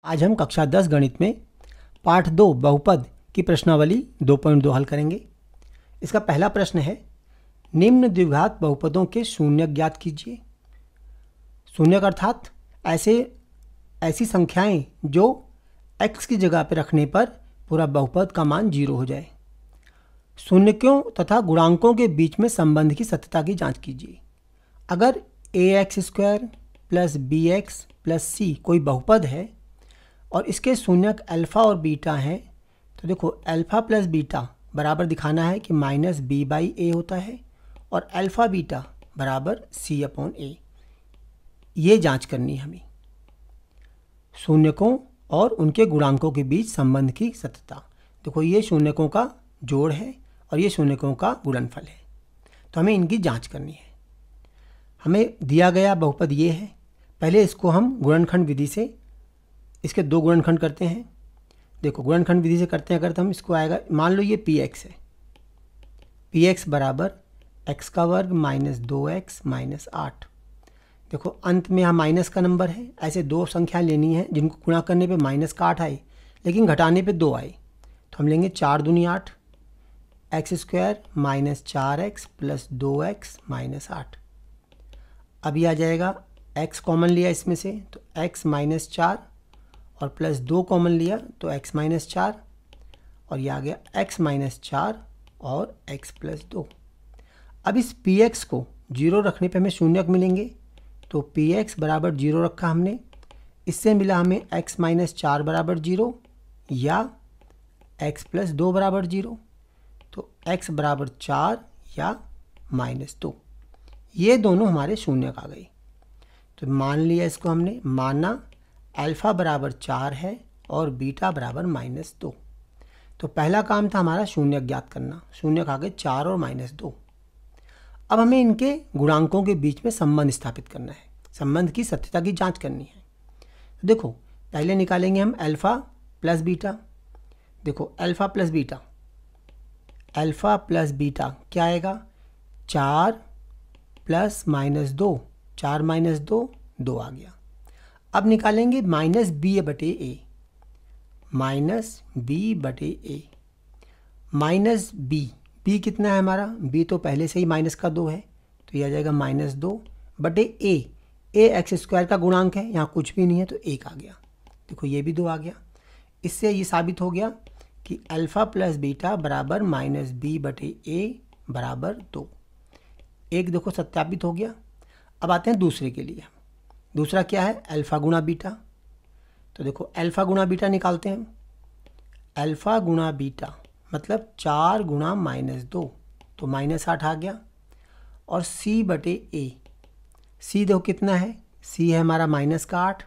आज हम कक्षा 10 गणित में पाठ 2 बहुपद की प्रश्नावली 2.2 हल करेंगे। इसका पहला प्रश्न है, निम्न द्विघात बहुपदों के शून्यक ज्ञात कीजिए। शून्यक अर्थात ऐसी संख्याएं जो x की जगह पर रखने पर पूरा बहुपद का मान 0 हो जाए। शून्यकों तथा गुणांकों के बीच में संबंध की सत्यता की जांच कीजिए। अगर ax² plus bx plus c कोई बहुपद है और इसके शून्यक अल्फ़ा और बीटा हैं, तो देखो अल्फ़ा प्लस बीटा बराबर दिखाना है कि माइनस b/a होता है और अल्फ़ा बीटा बराबर c/a। ये जांच करनी है हमें शून्यकों और उनके गुणांकों के बीच संबंध की सत्यता। देखो ये शून्यकों का जोड़ है और ये शून्यकों का गुणनफल है, तो हमें इनकी जांच करनी है। हमें दिया गया बहुपद ये है। पहले इसको हम गुणनखंड विधि से इसके 2 गुणनखंड करते हैं। देखो गुणनखंड विधि से करते हैं, अगर तो हम इसको आएगा, मान लो ये px है, px बराबर x का वर्ग माइनस 2x माइनस 8। देखो अंत में यहाँ माइनस का नंबर है। ऐसे 2 संख्या लेनी है जिनको गुणा करने पे माइनस का 8 आए लेकिन घटाने पे 2 आए, तो हम लेंगे 4 दूनी 8, x² minus 4x plus 2x minus 8। अभी आ जाएगा x कॉमन लिया इसमें से तो x माइनस 4 और प्लस 2 कॉमन लिया तो x माइनस 4 और ये आ गया x माइनस 4 और x प्लस 2। अब इस px को 0 रखने पे हमें शून्यक मिलेंगे, तो px बराबर 0 रखा हमने। इससे मिला हमें x माइनस 4 बराबर 0 या x प्लस 2 बराबर 0, तो x बराबर 4 या माइनस 2। ये दोनों हमारे शून्यक आ गए। तो मान लिया इसको हमने, माना अल्फ़ा बराबर 4 है और बीटा बराबर माइनस 2। तो पहला काम था हमारा शून्यक ज्ञात करना। शून्यक आ गए 4 और माइनस 2। अब हमें इनके गुणांकों के बीच में संबंध स्थापित करना है, संबंध की सत्यता की जांच करनी है। तो देखो पहले निकालेंगे हम अल्फ़ा प्लस बीटा। देखो अल्फ़ा प्लस बीटा क्या आएगा, 4 प्लस माइनस 2, 4 माइनस 2 2 आ गया। अब निकालेंगे minus b/a, minus b/a minus b कितना है हमारा, b तो पहले से ही माइनस का 2 है, तो यह आ जाएगा माइनस 2/a। x² का गुणांक है, यहाँ कुछ भी नहीं है तो 1 आ गया। देखो ये भी 2 आ गया। इससे ये साबित हो गया कि अल्फ़ा प्लस बीटा बराबर माइनस b/a बराबर 2। एक देखो सत्यापित हो गया। अब आते हैं दूसरे के लिए। दूसरा क्या है, अल्फ़ा गुणा बीटा। तो देखो अल्फ़ा गुणा बीटा निकालते हैं। अल्फ़ा गुणा बीटा मतलब 4 गुणा माइनस 2, तो माइनस 8 आ गया। और c/a, c देखो कितना है, c है हमारा माइनस का 8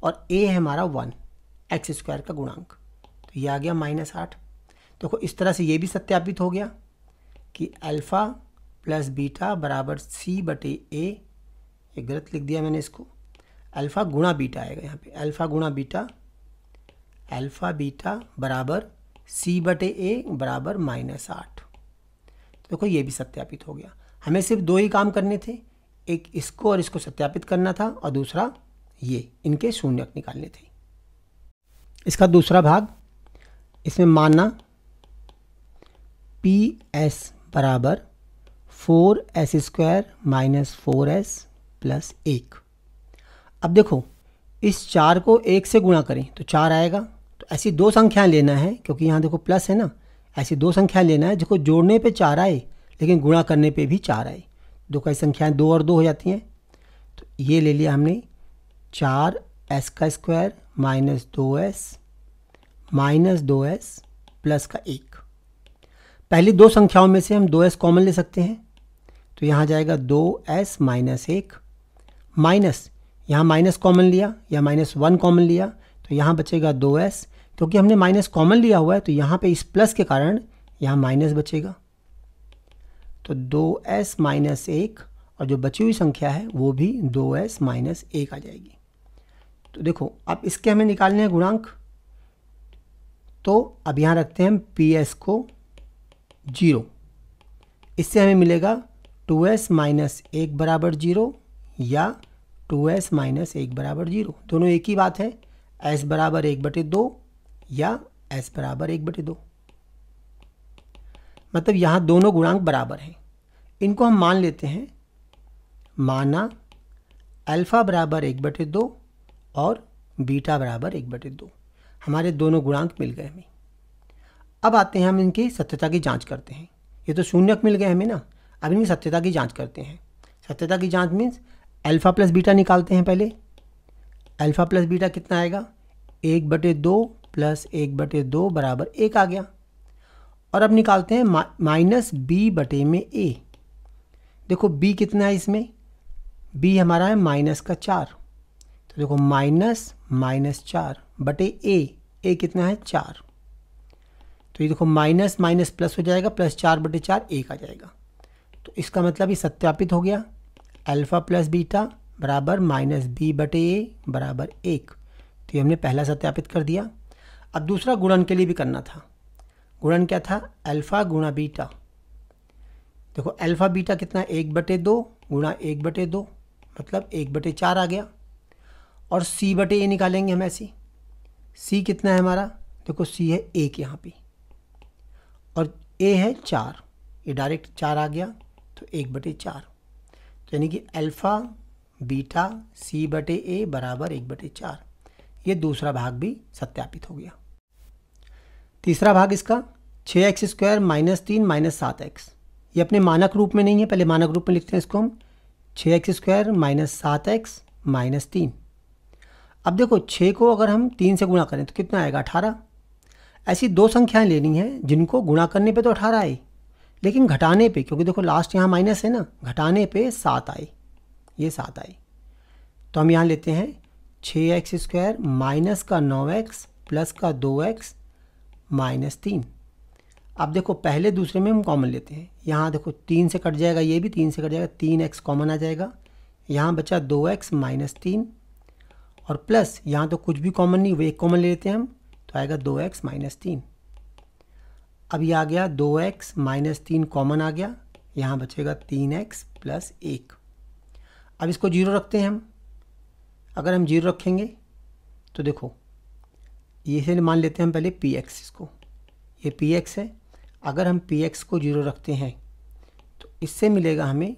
और a है हमारा 1, x² का गुणांक, तो ये आ गया माइनस 8। देखो इस तरह से ये भी सत्यापित हो गया कि अल्फ़ा प्लस बीटा बराबर c/a। ये गलत लिख दिया मैंने इसको, अल्फ़ा गुणा बीटा आएगा यहाँ पे, अल्फ़ा गुणा बीटा, अल्फ़ा बीटा बराबर c/a बराबर माइनस 8। तो देखो ये भी सत्यापित हो गया। हमें सिर्फ 2 ही काम करने थे, एक इसको और इसको सत्यापित करना था और दूसरा ये इनके शून्यक निकालने थे। इसका दूसरा भाग, इसमें मानना PS बराबर 4s² माइनस 4s प्लस 1। अब देखो इस 4 को 1 से गुणा करें तो 4 आएगा। तो ऐसी 2 संख्याएं लेना है, क्योंकि यहाँ देखो प्लस है ना, ऐसी 2 संख्याएं लेना है जिसको जोड़ने पे 4 आए लेकिन गुणा करने पे भी 4 आए। दो कई संख्याएं 2 और 2 हो जाती हैं। तो ये ले लिया हमने 4s² माइनस 2s प्लस का 1। पहली 2 संख्याओं में से हम 2s कॉमन ले सकते हैं, तो यहाँ जाएगा 2s माइनस 1 माइनस, यहाँ माइनस कॉमन लिया या माइनस 1 कॉमन लिया तो यहाँ बचेगा 2s। क्योंकि हमने माइनस कॉमन लिया हुआ है तो यहाँ पे इस प्लस के कारण यहाँ माइनस बचेगा, तो 2s माइनस 1 और जो बची हुई संख्या है वो भी 2s माइनस 1 आ जाएगी। तो देखो अब इसके हमें निकालने हैं गुणांक। तो अब यहाँ रखते हैं हम PS को 0। इससे हमें मिलेगा 2s माइनस 1 बराबर 0 या 2s माइनस 1 बराबर 0। दोनों एक ही बात है, s बराबर 1/2 या s बराबर 1/2। मतलब यहाँ दोनों गुणांक बराबर हैं। इनको हम मान लेते हैं, माना अल्फ़ा बराबर 1/2 और बीटा बराबर 1/2। हमारे दोनों गुणांक मिल गए हमें। अब आते हैं हम इनकी सत्यता की जांच करते हैं। ये तो शून्यक मिल गए हमें ना, अब इनकी सत्यता की जांच करते हैं। सत्यता की जांच मीन्स अल्फ़ा प्लस बीटा निकालते हैं पहले। अल्फ़ा प्लस बीटा कितना आएगा, 1/2 प्लस 1/2 बराबर 1 आ गया। और अब निकालते हैं माइनस b बटे में a। देखो b कितना है इसमें, b हमारा है -4, तो देखो -4 बटे a कितना है 4, तो ये देखो माइनस माइनस प्लस हो जाएगा, +4/4 1 आ जाएगा। तो इसका मतलब ये सत्यापित हो गया, अल्फ़ा प्लस बीटा बराबर -b बटे a बराबर 1। तो ये हमने पहला सत्यापित कर दिया। अब दूसरा गुणन के लिए भी करना था। गुणन क्या था, अल्फ़ा गुणा बीटा। देखो अल्फ़ा बीटा कितना है, 1/2 गुणा 1/2 मतलब 1/4 आ गया। और c बटे a निकालेंगे हम ऐसे। c कितना है हमारा, देखो c है 1 यहाँ पे और a है 4, ये डायरेक्ट 4 आ गया, तो 1/4। तो यानी कि अल्फ़ा बीटा c बटे a बराबर 1/4। ये दूसरा भाग भी सत्यापित हो गया। तीसरा भाग इसका 6x² - 3 - 7x। ये अपने मानक रूप में नहीं है, पहले मानक रूप में लिखते हैं इसको हम, 6x² - 7x - 3। अब देखो 6 को अगर हम 3 से गुणा करें तो कितना आएगा, 18। ऐसी दो संख्याएं लेनी है जिनको गुणा करने पे तो 18 आए, लेकिन घटाने पे, क्योंकि देखो लास्ट यहाँ माइनस है ना, घटाने पे 7 आए, ये 7 आए। तो हम यहाँ लेते हैं 6x² माइनस का 9x प्लस का 2x माइनस 3। अब देखो पहले दूसरे में हम कॉमन लेते हैं, यहाँ देखो 3 से कट जाएगा, ये भी 3 से कट जाएगा, 3x कॉमन आ जाएगा, यहाँ बचा 2x माइनस 3 और प्लस यहाँ तो कुछ भी कॉमन नहीं, वो एक कॉमन ले लेते हैं हम, तो आएगा 2x माइनस 3। अब ये आ गया 2x माइनस 3 कॉमन आ गया, यहाँ बचेगा 3x प्लस 1। अब इसको 0 रखते हैं हम। अगर हम 0 रखेंगे तो देखो ये से मान लेते हैं हम पहले px, इसको, ये px है। अगर हम px को 0 रखते हैं तो इससे मिलेगा हमें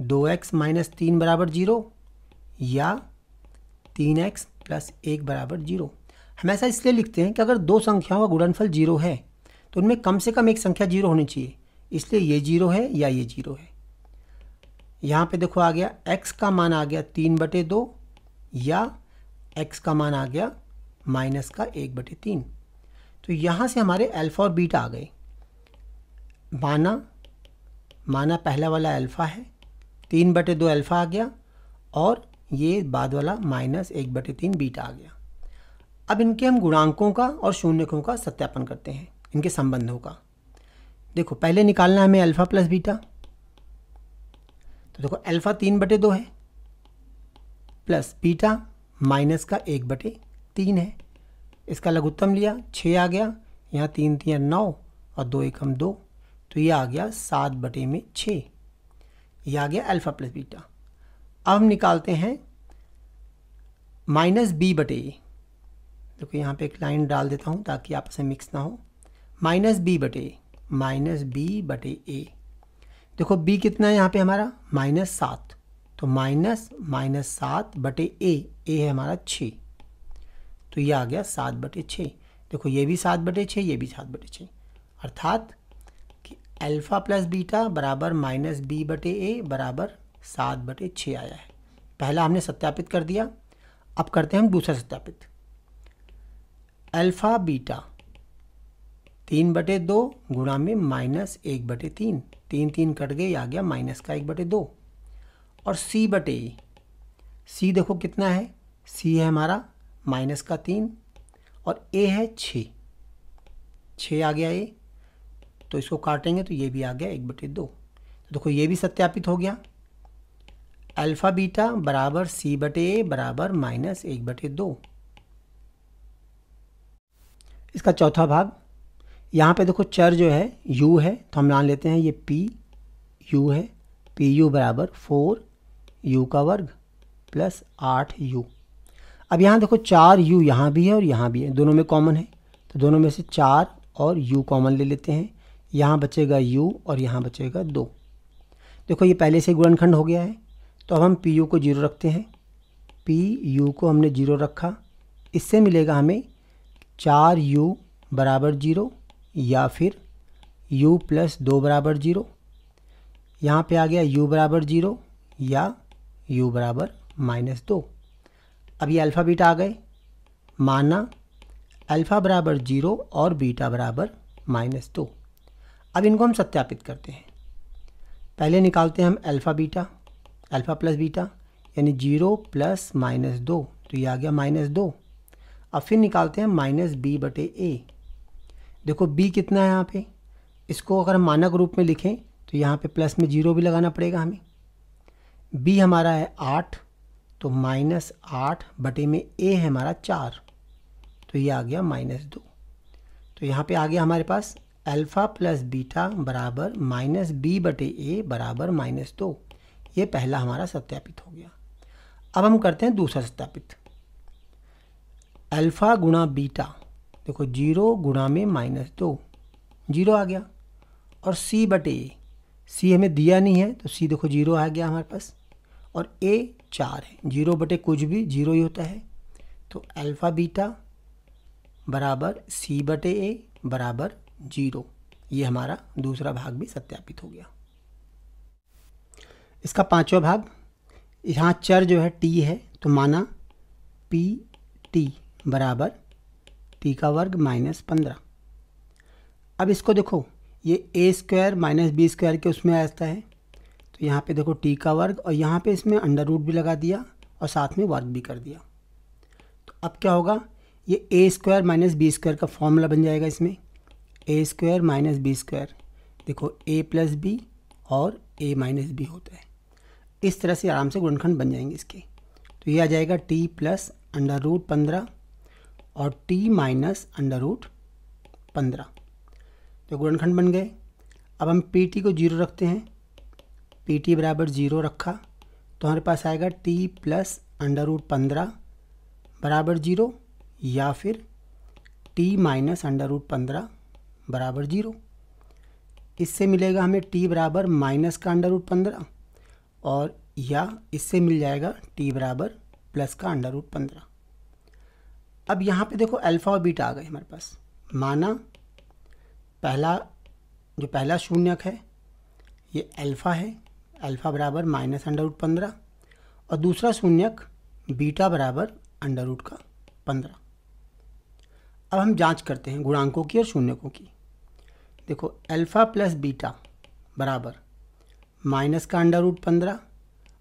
2x माइनस 3 बराबर 0 या 3x प्लस 1 बराबर 0। हम ऐसा इसलिए लिखते हैं कि अगर दो संख्याओं का गुणनफल 0 है तो उनमें कम से कम एक संख्या 0 होनी चाहिए, इसलिए ये 0 है या ये 0 है। यहाँ पे देखो आ गया x का मान आ गया 3/2 या x का मान आ गया माइनस का 1/3। तो यहाँ से हमारे अल्फ़ा और बीटा आ गए। माना पहला वाला अल्फ़ा है, 3/2 अल्फ़ा आ गया और ये बाद वाला -1/3 बीटा आ गया। अब इनके हम गुणांकों का और शून्यकों का सत्यापन करते हैं, इनके संबंधों का। देखो पहले निकालना है हमें अल्फ़ा प्लस बीटा। तो देखो अल्फ़ा 3/2 है प्लस बीटा माइनस का 1/3 है। इसका लघुत्तम लिया, 6 आ गया, यहाँ 3 3 9 और 2 1 2, तो ये आ गया 7/6। ये आ गया अल्फ़ा प्लस बीटा। अब हम निकालते हैं -b/a। देखो यहाँ पे एक लाइन डाल देता हूँ ताकि आपस में मिक्स ना हो। -b/a देखो b कितना है यहाँ पे हमारा, -7, तो -7/a, a है हमारा 6, तो ये आ गया 7/6। देखो ये भी 7/6, ये भी 7/6, अर्थात कि अल्फ़ा प्लस बीटा बराबर -b/a बराबर 7/6 आया है। पहला हमने सत्यापित कर दिया। अब करते हैं हम दूसरा सत्यापित। अल्फ़ा बीटा 3/2 गुणा में -1/3, 3 3 कट गए, आ गया माइनस का 1/2। और c देखो कितना है, c है हमारा माइनस का 3 और a है 6 आ गया a, तो इसको काटेंगे तो ये भी आ गया 1/2। तो देखो ये भी सत्यापित हो गया। अल्फ़ा बीटा बराबर c/a बराबर -1/2। इसका चौथा भाग, यहाँ पे देखो चर जो है u है, तो हम मान लेते हैं ये pu है, pu बराबर 4u² प्लस 8u। अब यहाँ देखो 4u यहाँ भी है और यहाँ भी है, दोनों में कॉमन है, तो दोनों में से 4 और u कॉमन ले लेते हैं। यहाँ बचेगा u और यहाँ बचेगा 2। देखो ये पहले से गुणनखंड हो गया है, तो अब हम pu को 0 रखते हैं। pu को हमने 0 रखा, इससे मिलेगा हमें 4u बराबर 0 या फिर u प्लस 2 बराबर 0। यहाँ पे आ गया u बराबर 0 या u बराबर -2। अब ये अल्फ़ा बीटा आ गए, माना अल्फ़ा बराबर 0 और बीटा बराबर -2। अब इनको हम सत्यापित करते हैं। पहले निकालते हैं हम alpha beta, alpha plus beta, यानी 0 प्लस -2, तो ये आ गया -2। अब फिर निकालते हैं -b/a। देखो b कितना है यहाँ पे, इसको अगर हम मानक रूप में लिखें तो यहाँ पे प्लस में 0 भी लगाना पड़ेगा हमें। b हमारा है 8, तो -8 में a है हमारा 4, तो ये आ गया -2। तो यहाँ पे आ गया हमारे पास अल्फ़ा प्लस बीटा बराबर -b/a बराबर -2। ये पहला हमारा सत्यापित हो गया। अब हम करते हैं दूसरा सत्यापित। अल्फ़ा गुणा बीटा, देखो 0 गुणा में -2, 0 आ गया, और c/a, c हमें दिया नहीं है तो c देखो 0 आ गया हमारे पास, और a 4 है, 0 कुछ भी 0 ही होता है, तो अल्फ़ा बीटा बराबर c/a बराबर 0। ये हमारा दूसरा भाग भी सत्यापित हो गया। इसका पांचवा भाग, यहाँ चर जो है t है, तो माना pt बराबर t का वर्ग -15। अब इसको देखो, ये a² - b² के उसमें आता है, तो यहाँ पे देखो t का वर्ग, और यहाँ पे इसमें अंडर रूट भी लगा दिया और साथ में वर्ग भी कर दिया। तो अब क्या होगा, ये a² - b² का फॉर्मूला बन जाएगा इसमें, a² - b², देखो a प्लस बी और a माइनस बी होता है। इस तरह से आराम से गुणनखंड बन जाएंगे इसके। तो ये आ जाएगा t प्लस √15 और t माइनस √15, तो गुणनखंड बन गए। अब हम pt को 0 रखते हैं, pt बराबर 0 रखा, तो हमारे पास आएगा t प्लस √15 बराबर 0 या फिर t माइनस √15 बराबर 0। इससे मिलेगा हमें t बराबर माइनस का √15, और या इससे मिल जाएगा t बराबर प्लस का √15। अब यहाँ पे देखो अल्फ़ा और बीटा आ गए हमारे पास, माना पहला शून्यक है ये अल्फ़ा है, अल्फ़ा बराबर -√15, और दूसरा शून्यक बीटा बराबर √15। अब हम जांच करते हैं गुणांकों की और शून्यकों की। देखो अल्फ़ा प्लस बीटा बराबर माइनस का √15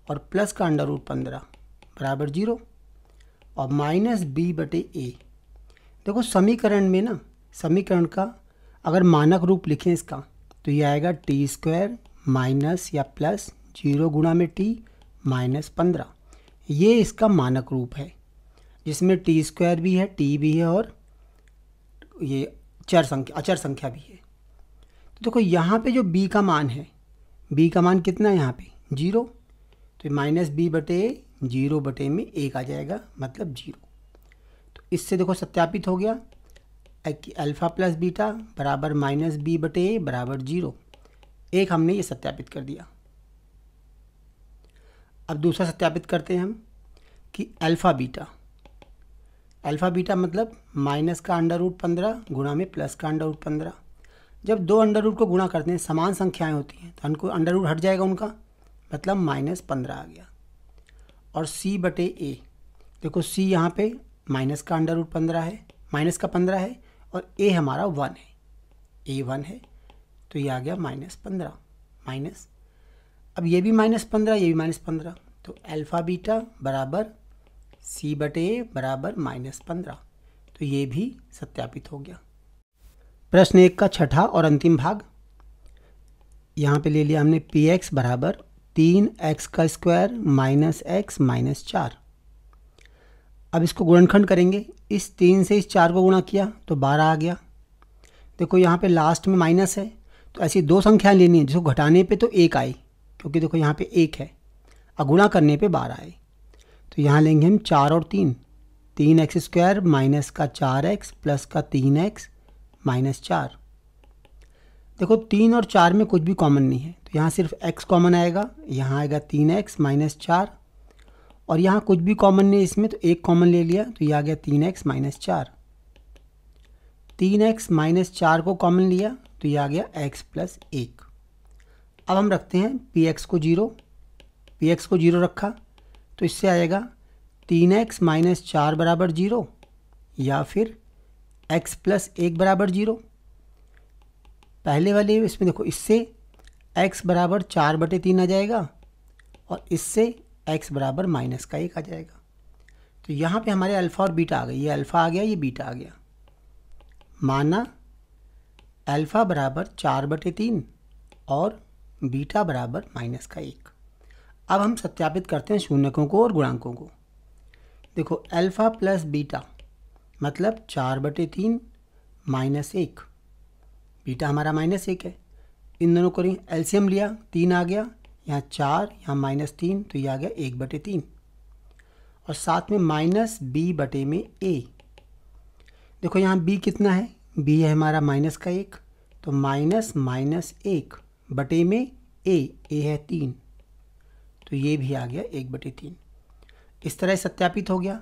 और प्लस का √15 बराबर 0, और -b/a। देखो समीकरण में ना, समीकरण का अगर मानक रूप लिखें इसका, तो ये आएगा t² माइनस या प्लस 0 गुणा में t -15। ये इसका मानक रूप है, जिसमें t² भी है, t भी है, और ये अचर संख्या भी है। तो देखो यहाँ पे जो b का मान है, b का मान कितना है यहाँ पे 0, तो -b/a 0 में 1 आ जाएगा, मतलब 0। तो इससे देखो सत्यापित हो गया कि अल्फ़ा प्लस बीटा बराबर -b/a बराबर 0। एक हमने ये सत्यापित कर दिया। अब दूसरा सत्यापित करते हैं हम कि अल्फ़ा बीटा मतलब माइनस का √15 गुणा में प्लस का √15। जब दो अंडर रूट को गुणा करते हैं, समान संख्याएं होती हैं, तो उनको अंडर रूट हट जाएगा उनका, मतलब -15 आ गया। और c/a, देखो c यहाँ पे माइनस का √15 है, माइनस का 15 है, और a हमारा 1 है, a 1 है, तो ये आ गया -15 माइनस। अब ये भी -15, ये भी -15, तो अल्फ़ा बीटा बराबर c/a बराबर -15, तो ये भी सत्यापित हो गया। प्रश्न 1 का छठा और अंतिम भाग, यहाँ पे ले लिया हमने px बराबर 3x² माइनस x माइनस 4। अब इसको गुणनखंड करेंगे, इस 3 से इस 4 को गुणा किया तो 12 आ गया। देखो यहाँ पे लास्ट में माइनस है, तो ऐसी दो संख्याएं लेनी है जिसको घटाने पे तो 1 आए, क्योंकि देखो यहाँ पे 1 है, और गुणा करने पे 12 आए। तो यहाँ लेंगे हम 4 और 3, 3x² माइनस का 4x प्लस का 3x माइनस 4। देखो 3 और 4 में कुछ भी कॉमन नहीं है, तो यहाँ सिर्फ x कॉमन आएगा, यहाँ आएगा 3x माइनस 4, और यहाँ कुछ भी कॉमन नहीं है इसमें, तो एक कॉमन ले लिया तो ये आ गया 3x माइनस 4। 3x माइनस 4 को कॉमन लिया तो ये आ गया x प्लस 1। अब हम रखते हैं px को 0 रखा तो इससे आएगा 3x माइनस 4 बराबर 0 या फिर x प्लस 1 बराबर 0। पहले वाले इसमें देखो, इससे x बराबर 4/3 आ जाएगा और इससे x बराबर माइनस का 1 आ जाएगा। तो यहाँ पे हमारे अल्फ़ा और बीटा आ गए, ये अल्फ़ा आ गया, ये बीटा आ गया। माना अल्फ़ा बराबर 4/3 और बीटा बराबर माइनस का 1। अब हम सत्यापित करते हैं शून्यकों को और गुणांकों को। देखो अल्फ़ा प्लस बीटा मतलब 4/3 माइनस 1, बीटा हमारा माइनस 1 है। इन दोनों को एलसीएम लिया, 3 आ गया, यहाँ 4, यहाँ -3, तो ये आ गया 1/3, और साथ में माइनस b/a। देखो यहाँ b कितना है, b है हमारा माइनस का 1, तो -(-1) बटे में a है 3, तो ये भी आ गया 1/3। इस तरह सत्यापित हो गया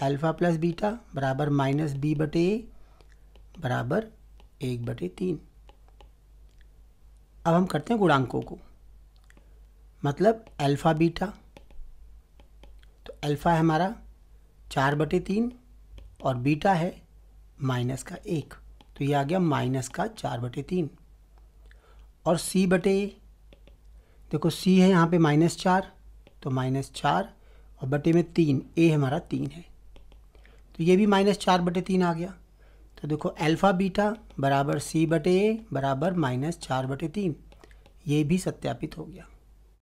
अल्फ़ा प्लस बीटा बराबर -b/a बराबर 1/3। अब हम करते हैं गुणांकों को, मतलब अल्फ़ा बीटा, तो अल्फ़ा है हमारा 4/3 और बीटा है माइनस का 1, तो ये आ गया माइनस का 4/3। और c/a, देखो c है यहाँ पे -4, तो -4 और बटे में 3, a हमारा 3 है, तो ये भी -4/3 आ गया। तो देखो अल्फ़ा बीटा बराबर c/a बराबर -4/3, ये भी सत्यापित हो गया।